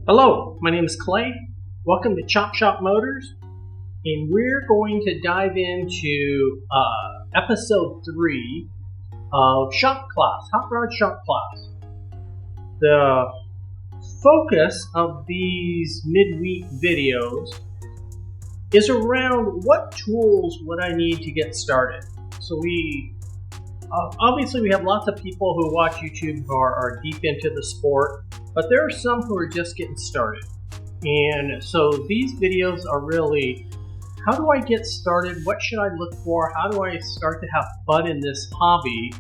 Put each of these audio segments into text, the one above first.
Hello, my name is Clay. Welcome to Chop Shop Motors, and we're going to dive into episode 3 of Shop Class, Hot Rod Shop Class. The focus of these midweek videos is around what tools would I need to get started. So obviously we have lots of people who watch YouTube who are deep into the sport, but there are some who are just getting started. And so these videos are really, how do I get started? What should I look for? How do I start to have fun in this hobby?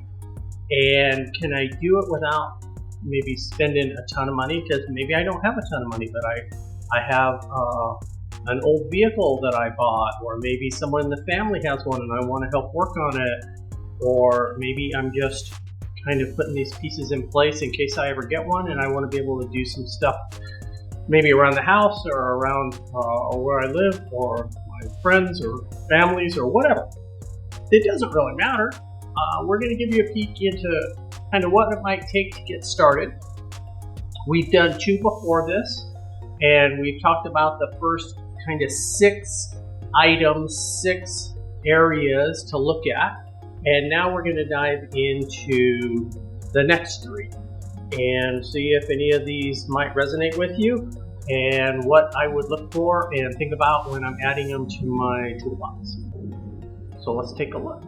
And can I do it without maybe spending a ton of money? Because maybe I don't have a ton of money, but I have an old vehicle that I bought, or maybe someone in the family has one and I want to help work on it, or maybe I'm just kind of putting these pieces in place in case I ever get one and I want to be able to do some stuff maybe around the house or around where I live, or my friends or families or whatever. It doesn't really matter. We're going to give you a peek into kind of what it might take to get started. We've done 2 before this, and we've talked about the first kind of 6 items, 6 areas to look at. And now we're going to dive into the next 3 and see if any of these might resonate with you and what I would look for and think about when I'm adding them to my toolbox. So let's take a look.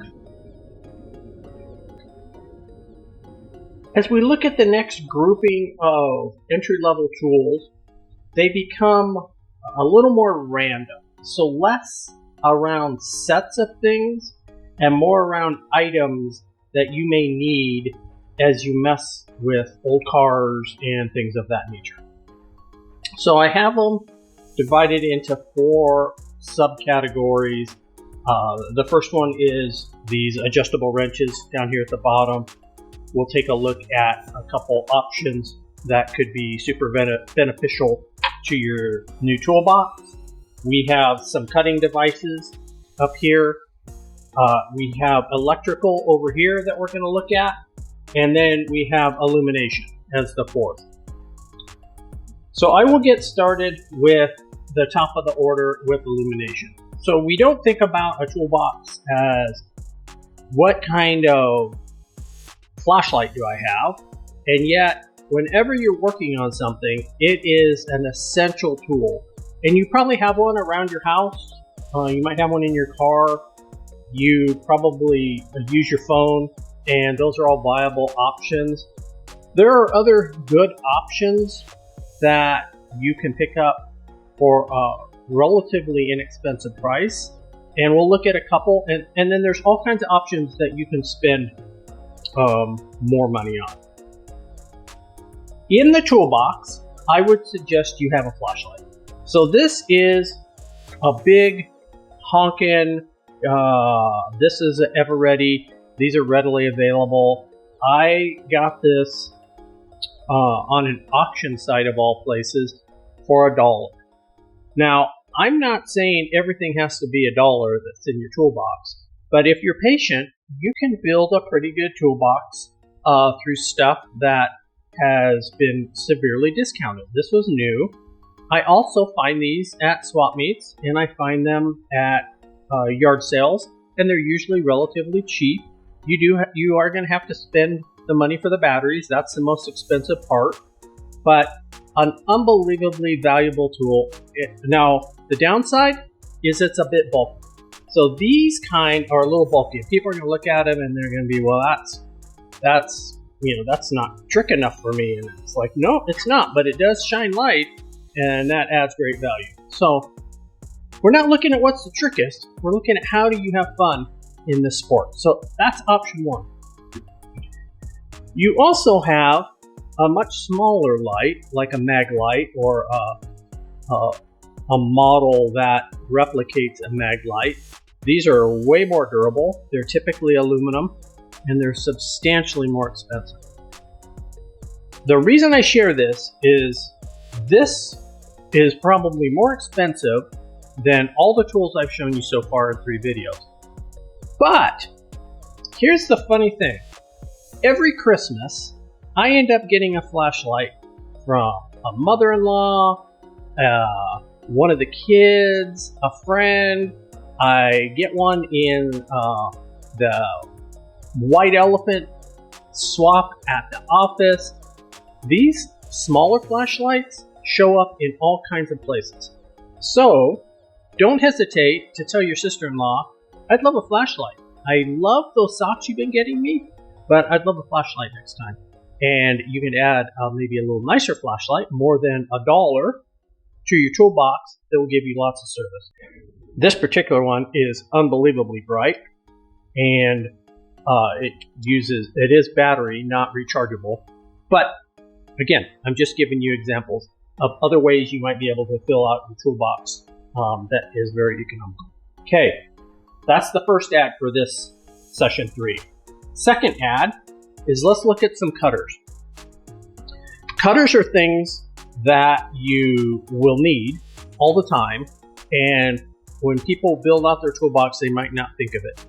As we look at the next grouping of entry-level tools, they become a little more random. So less around sets of things and more around items that you may need as you mess with old cars and things of that nature. So I have them divided into 4 subcategories. The first one is these adjustable wrenches down here at the bottom. We'll take a look at a couple options that could be super beneficial to your new toolbox. We have some cutting devices up here. We have electrical over here that we're going to look at, and then we have illumination as the 4th. So I will get started with the top of the order with illumination. So we don't think about a toolbox as what kind of flashlight do I have, and yet whenever you're working on something, it is an essential tool. And you probably have one around your house. You might have one in your car. You probably use your phone, and those are all viable options. There are other good options that you can pick up for a relatively inexpensive price, and we'll look at a couple, and then there's all kinds of options that you can spend more money on. In the toolbox, I would suggest you have a flashlight. So this is a big honkin', this is an Ever Ready. These are readily available. I got this on an auction site of all places for $1. Now, I'm not saying everything has to be $1 that's in your toolbox, but if you're patient, you can build a pretty good toolbox through stuff that has been severely discounted. This was new. I also find these at swap meets, and I find them at yard sales, and they're usually relatively cheap. You are going to have to spend the money for the batteries. That's the most expensive part, but an unbelievably valuable tool. Now, the downside is it's a bit bulky. So these kind are a little bulky. People are going to look at them and they're going to be, well, that's not trick enough for me. And it's like, no, it's not, but it does shine light, and that adds great value. So we're not looking at what's the trickiest. We're looking at how do you have fun in this sport. So that's option 1. You also have a much smaller light, like a mag light, or a model that replicates a mag light. These are way more durable. They're typically aluminum, and they're substantially more expensive. The reason I share this is probably more expensive than all the tools I've shown you so far in 3 videos. But here's the funny thing. Every Christmas, I end up getting a flashlight from a mother-in-law, one of the kids, a friend. I get one in the white elephant swap at the office. These smaller flashlights show up in all kinds of places. So don't hesitate to tell your sister-in-law, I'd love a flashlight. I love those socks you've been getting me, but I'd love a flashlight next time. And you can add maybe a little nicer flashlight, more than $1, to your toolbox that will give you lots of service. This particular one is unbelievably bright, and it is battery, not rechargeable. But again, I'm just giving you examples of other ways you might be able to fill out your toolbox that is very economical. Okay, that's the first ad for this session 3. Second ad is let's look at some cutters. Cutters are things that you will need all the time, and when people build out their toolbox, they might not think of it.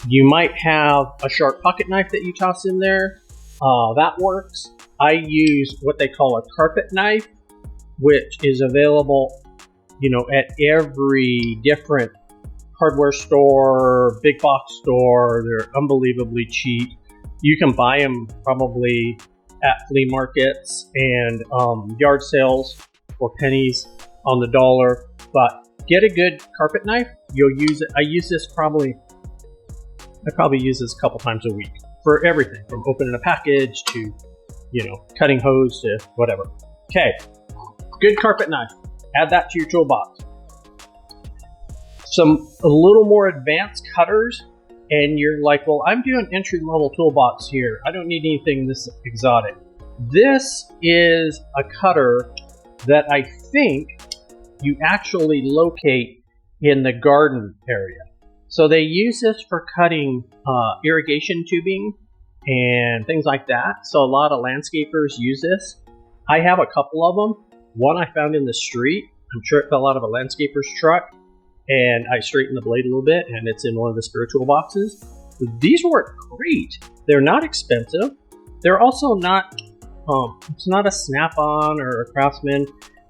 You might have a sharp pocket knife that you toss in there. That works. I use what they call a carpet knife, which is available, at every different hardware store, big box store. They're unbelievably cheap. You can buy them probably at flea markets and yard sales for pennies on the dollar. But get a good carpet knife. You'll use it. I probably use this a couple times a week for everything from opening a package to, cutting hose to whatever. Okay, good carpet knife. Add that to your toolbox. A little more advanced cutters, and you're like, well, I'm doing entry-level toolbox here. I don't need anything this exotic. This is a cutter that I think you actually locate in the garden area. So they use this for cutting irrigation tubing and things like that. So a lot of landscapers use this. I have a couple of them. One I found in the street. I'm sure it fell out of a landscaper's truck, and I straightened the blade a little bit, and it's in one of the spare toolboxes. These work great. They're not expensive. They're also not, it's not a Snap-on or a Craftsman.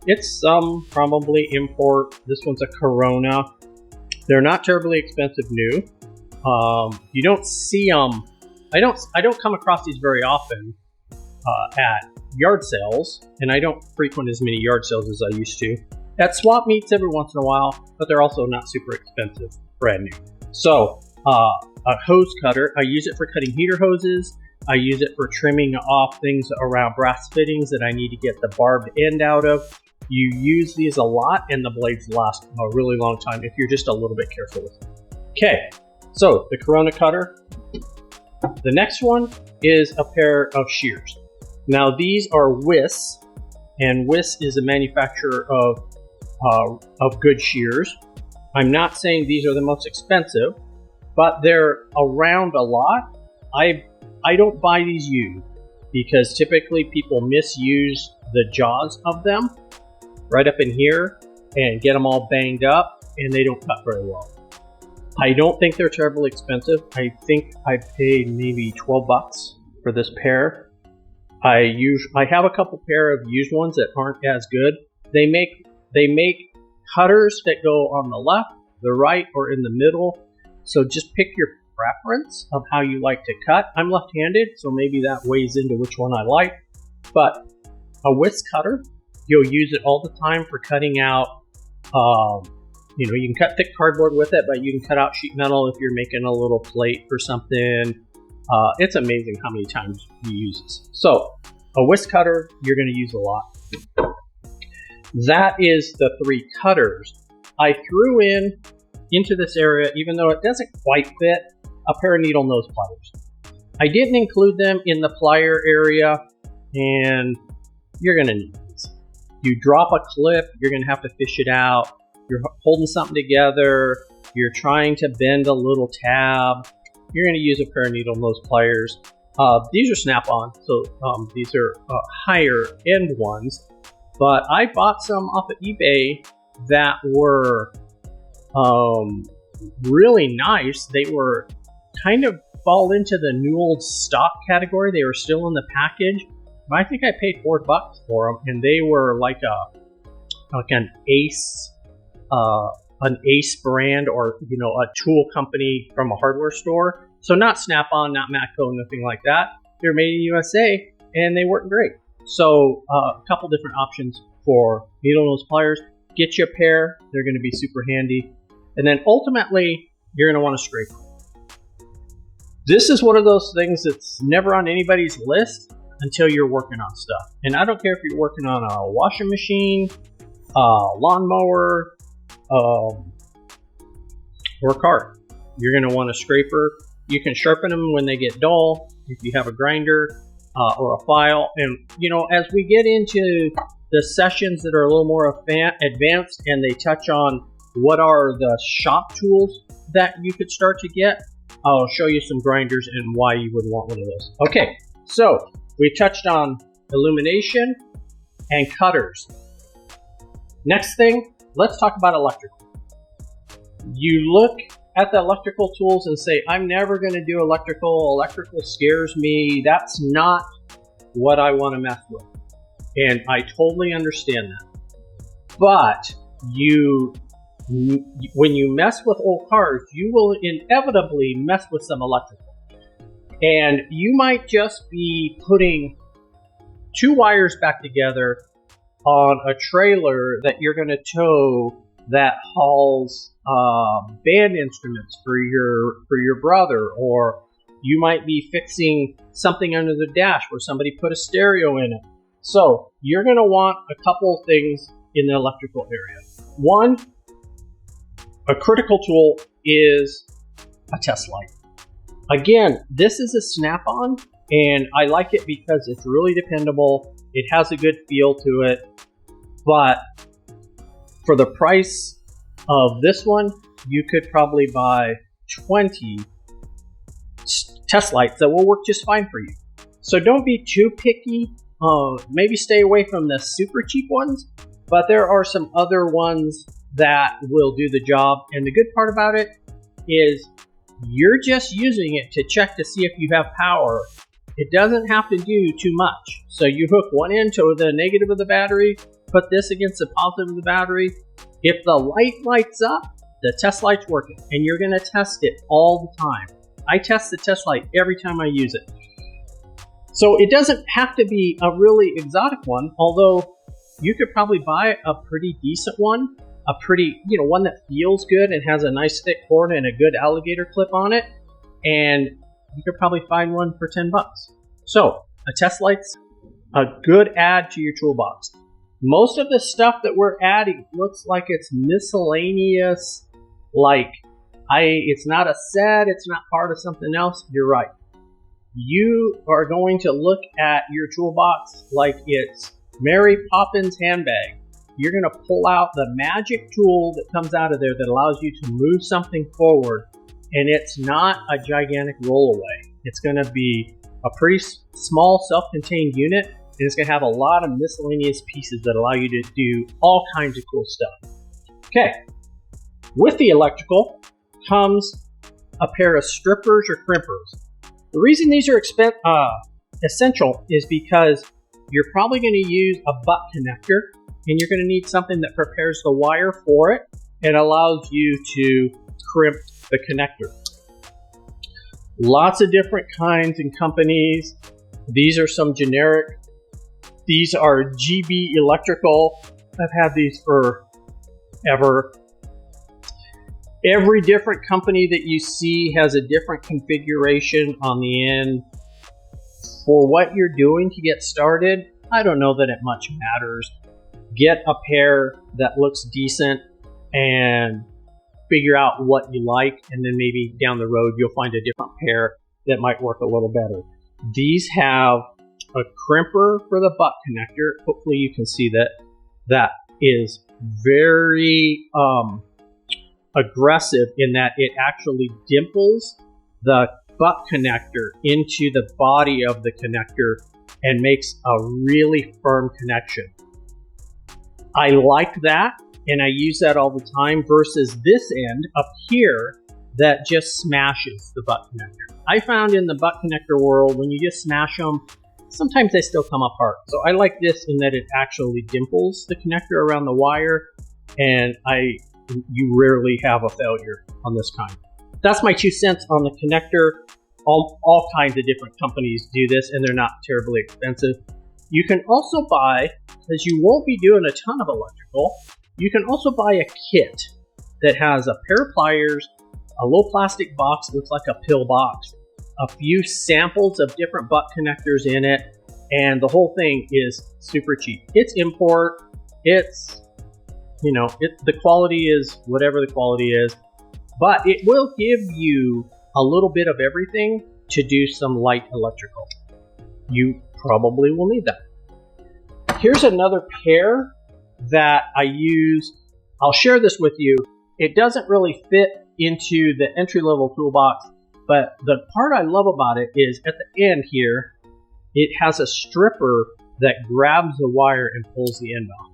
It's some probably import. This one's a Corona. They're not terribly expensive new. You don't see them. I don't come across these very often at yard sales, and I don't frequent as many yard sales as I used to. At swap meets every once in a while, but they're also not super expensive, brand new. So a hose cutter, I use it for cutting heater hoses. I use it for trimming off things around brass fittings that I need to get the barbed end out of. You use these a lot, and the blades last a really long time if you're just a little bit careful with them. Okay, so the Corona cutter. The next one is a pair of shears. Now these are Wiss, and Wiss is a manufacturer of good shears. I'm not saying these are the most expensive, but they're around a lot. I don't buy these used because typically people misuse the jaws of them right up in here and get them all banged up, and they don't cut very well. I don't think they're terribly expensive. I think I paid maybe $12 for this pair. I have a couple pair of used ones that aren't as good. They make cutters that go on the left, the right, or in the middle. So just pick your preference of how you like to cut. I'm left-handed, so maybe that weighs into which one I like. But a Wiss cutter, you'll use it all the time for cutting out, you can cut thick cardboard with it, but you can cut out sheet metal if you're making a little plate for something. It's amazing how many times you use this. So a Wiss cutter, you're going to use a lot. That is the 3 cutters. I threw into this area, even though it doesn't quite fit, a pair of needle nose pliers. I didn't include them in the plier area, and you're going to need these. You drop a clip, you're going to have to fish it out. You're holding something together, you're trying to bend a little tab, you're going to use a pair of needle nose pliers. These are Snap-on, so these are higher end ones, but I bought some off of eBay that were really nice. They were kind of fall into the new old stock category. They were still in the package. but I think I paid $4 for them, and they were like an Ace brand, or a tool company from a hardware store. So not Snap-on, not Matco, nothing like that. They're made in USA, and they work great. So a couple different options for needle nose pliers. Get you a pair; they're going to be super handy. And then ultimately, you're going to want a scraper. This is one of those things that's never on anybody's list until you're working on stuff. And I don't care if you're working on a washing machine, a lawnmower, or a car. You're going to want a scraper. You can sharpen them when they get dull if you have a grinder or a file. And as we get into the sessions that are a little more advanced and they touch on what are the shop tools that you could start to get, I'll show you some grinders and why you would want one of those. Okay, so we touched on illumination and cutters. Next thing, let's talk about electrical. You look at the electrical tools and say, I'm never going to do electrical. Electrical scares me. That's not what I want to mess with. And I totally understand that. But when you mess with old cars, you will inevitably mess with some electrical. And you might just be putting two wires back together on a trailer that you're going to tow that hauls band instruments for your brother, or you might be fixing something under the dash where somebody put a stereo in it. So you're going to want a couple things in the electrical area. One, a critical tool is a test light. Again, this is a Snap-on, and I like it because it's really dependable. It has a good feel to it, but for the price of this one, you could probably buy 20 test lights that will work just fine for you. So don't be too picky. Maybe stay away from the super cheap ones, but there are some other ones that will do the job. And the good part about it is you're just using it to check to see if you have power. It doesn't have to do too much. So you hook one end to the negative of the battery, put this against the positive of the battery. If the light lights up, the test light's working, and you're going to test it all the time. I test the test light every time I use it. So it doesn't have to be a really exotic one, although you could probably buy a pretty decent one, one that feels good and has a nice thick cord and a good alligator clip on it, and you could probably find one for $10. So a test light's a good add to your toolbox. Most of the stuff that we're adding looks like it's miscellaneous, it's not a set, it's not part of something else. You're right. You are going to look at your toolbox like it's Mary Poppins' handbag. You're going to pull out the magic tool that comes out of there that allows you to move something forward, and it's not a gigantic roll away. It's going to be a pretty small self-contained unit, and it's going to have a lot of miscellaneous pieces that allow you to do all kinds of cool stuff. Okay, with the electrical comes a pair of strippers or crimpers. The reason these are essential is because you're probably going to use a butt connector, and you're going to need something that prepares the wire for it and allows you to crimp the connector. Lots of different kinds and companies. These are some generic. These are GB Electrical. I've had these forever. Every different company that you see has a different configuration on the end. For what you're doing to get started, I don't know that it much matters. Get a pair that looks decent and figure out what you like, and then maybe down the road you'll find a different pair that might work a little better. These have a crimper for the butt connector. Hopefully you can see that. That is very aggressive in that it actually dimples the butt connector into the body of the connector and makes a really firm connection. I like that, and I use that all the time versus this end up here that just smashes the butt connector. I found in the butt connector world, when you just smash them, sometimes they still come apart. So I like this in that it actually dimples the connector around the wire, and you rarely have a failure on this kind. That's my 2 cents on the connector. All kinds of different companies do this, and they're not terribly expensive. You can also buy, because you won't be doing a ton of electrical, you can also buy a kit that has a pair of pliers, a little plastic box that looks like a pill box, a few samples of different butt connectors in it, and the whole thing is super cheap. It's import. It's, the quality is whatever the quality is, but it will give you a little bit of everything to do some light electrical. You probably will need that. Here's another pair that I use. I'll share this with you. It doesn't really fit into the entry-level toolbox, but the part I love about it is at the end here, it has a stripper that grabs the wire and pulls the end off.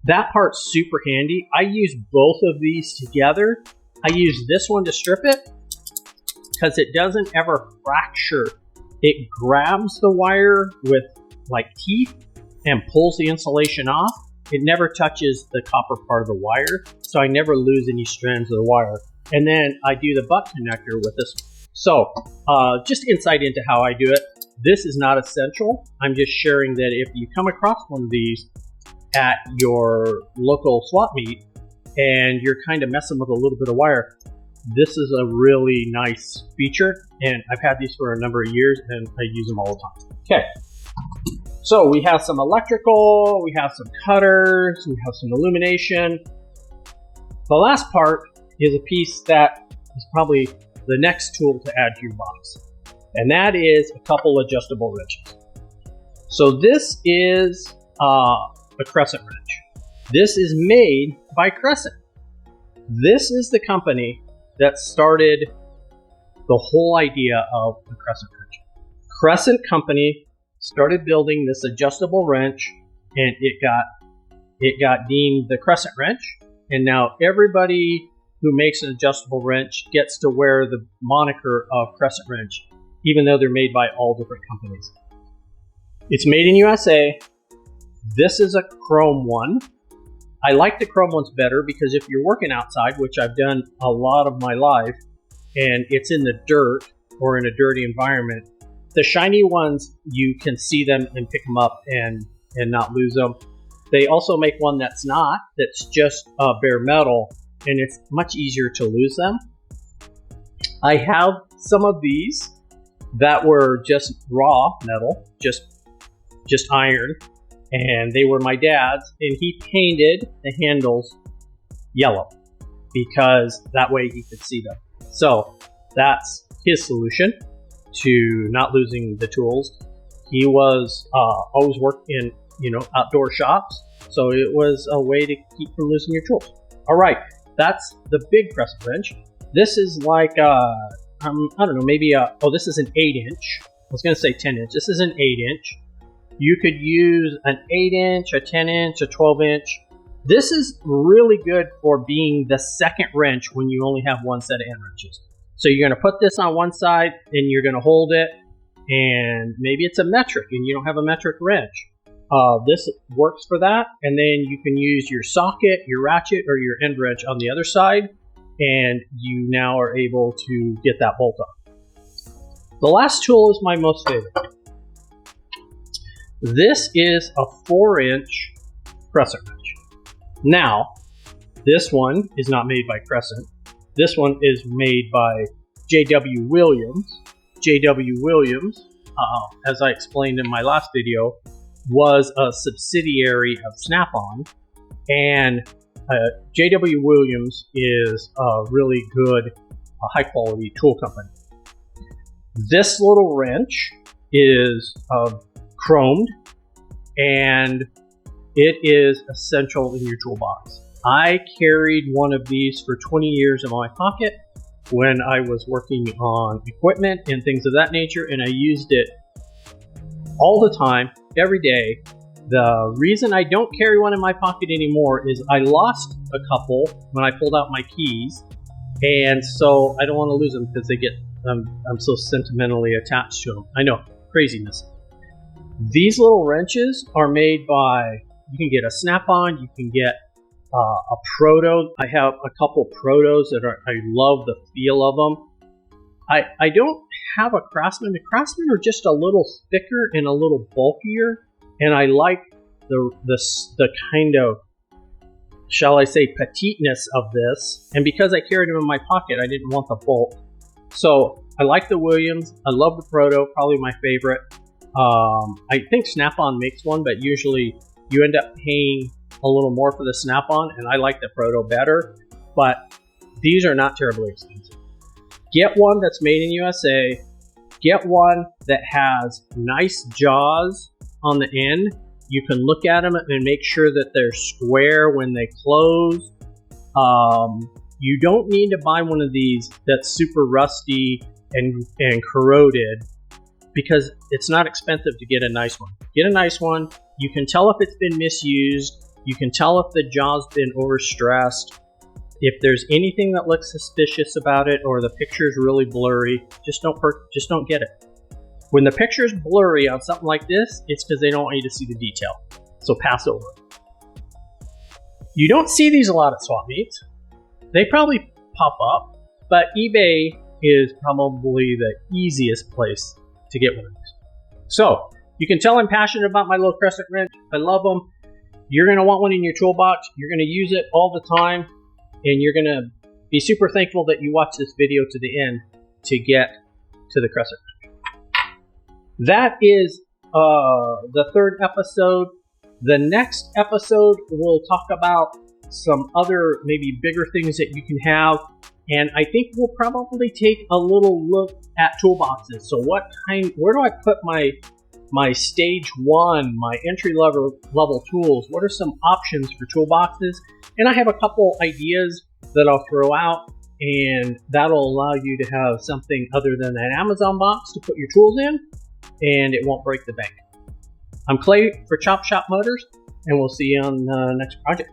That part's super handy. I use both of these together. I use this one to strip it because it doesn't ever fracture. It grabs the wire with like teeth and pulls the insulation off. It never touches the copper part of the wire, so I never lose any strands of the wire. And then I do the butt connector with this. So just insight into how I do it. This is not essential. I'm just sharing that if you come across one of these at your local swap meet and you're kind of messing with a little bit of wire, this is a really nice feature, and I've had these for a number of years and I use them all the time. Okay, so we have some electrical, we have some cutters, we have some illumination. The last part is a piece that is probably the next tool to add to your box, and that is a couple adjustable wrenches. So this is a Crescent wrench. This is made by Crescent. This is the company that started the whole idea of the Crescent wrench. Crescent company started building this adjustable wrench, and it got deemed the Crescent wrench, and now everybody who makes an adjustable wrench gets to wear the moniker of Crescent wrench, even though they're made by all different companies. It's made in USA. This is a chrome one. I like the chrome ones better because if you're working outside, which I've done a lot of my life, and it's in the dirt or in a dirty environment, the shiny ones, you can see them and pick them up and not lose them. They also make one that's just bare metal, and it's much easier to lose them. I have some of these that were just raw metal, just iron, and they were my dad's, and he painted the handles yellow because that way he could see them. So that's his solution to not losing the tools. He was always worked in outdoor shops, so it was a way to keep from losing your tools. All right, that's the big Crescent wrench. This is like I don't know, maybe this is an 8-inch. I was going to say 10-inch. This is an 8-inch. You could use an 8-inch, a 10-inch, a 12-inch. This is really good for being the second wrench when you only have one set of end wrenches. So you're going to put this on one side and you're going to hold it, and maybe it's a metric and you don't have a metric wrench. This works for that, and then you can use your socket, your ratchet, or your end wrench on the other side, and you now are able to get that bolt off. The last tool is my most favorite. This is a 4-inch Crescent wrench. Now, this one is not made by Crescent. This one is made by J.W. Williams. J.W. Williams, as I explained in my last video, was a subsidiary of Snap-on, and J.W. Williams is a really good, high-quality tool company. This little wrench is chromed, and it is essential in your toolbox. I carried one of these for 20 years in my pocket when I was working on equipment and things of that nature, and I used it all the time, every day. The reason I don't carry one in my pocket anymore is I lost a couple when I pulled out my keys, and so I don't want to lose them because they get I'm so sentimentally attached to them. I know, craziness. These little wrenches are made by, you can get a Snap-on, you can get a Proto. I have a couple Protos that I love the feel of them. I don't have a Craftsman. The Craftsman are just a little thicker and a little bulkier, and I like the kind of, shall I say, petiteness of this. And because I carried them in my pocket, I didn't want the bulk. So I like the Williams. I love the Proto, probably my favorite. I think Snap-on makes one, but usually you end up paying a little more for the Snap-on, and I like the Proto better. But these are not terribly expensive. Get one that's made in USA. Get one that has nice jaws on the end. You can look at them and make sure that they're square when they close. You don't need to buy one of these that's super rusty and corroded, because it's not expensive to get a nice one. Get a nice one. You can tell if it's been misused. You can tell if the jaw's been overstressed. If there's anything that looks suspicious about it or the picture's really blurry, just don't get it. When the picture's blurry on something like this, it's because they don't want you to see the detail. So pass over. You don't see these a lot at swap meets. They probably pop up, but eBay is probably the easiest place to get one of these. So you can tell I'm passionate about my little crescent wrench. I love them. You're going to want one in your toolbox. You're going to use it all the time, and you're going to be super thankful that you watched this video to the end to get to the crescent wrench. That is the third episode. The next episode, we'll talk about some other maybe bigger things that you can have, and I think we'll probably take a little look at toolboxes. So where do I put my stage one, my entry level tools? What are some options for toolboxes? And I have a couple ideas that I'll throw out, and that'll allow you to have something other than an Amazon box to put your tools in, and it won't break the bank. I'm Clay for Chop Shop Motors, and we'll see you on the next project.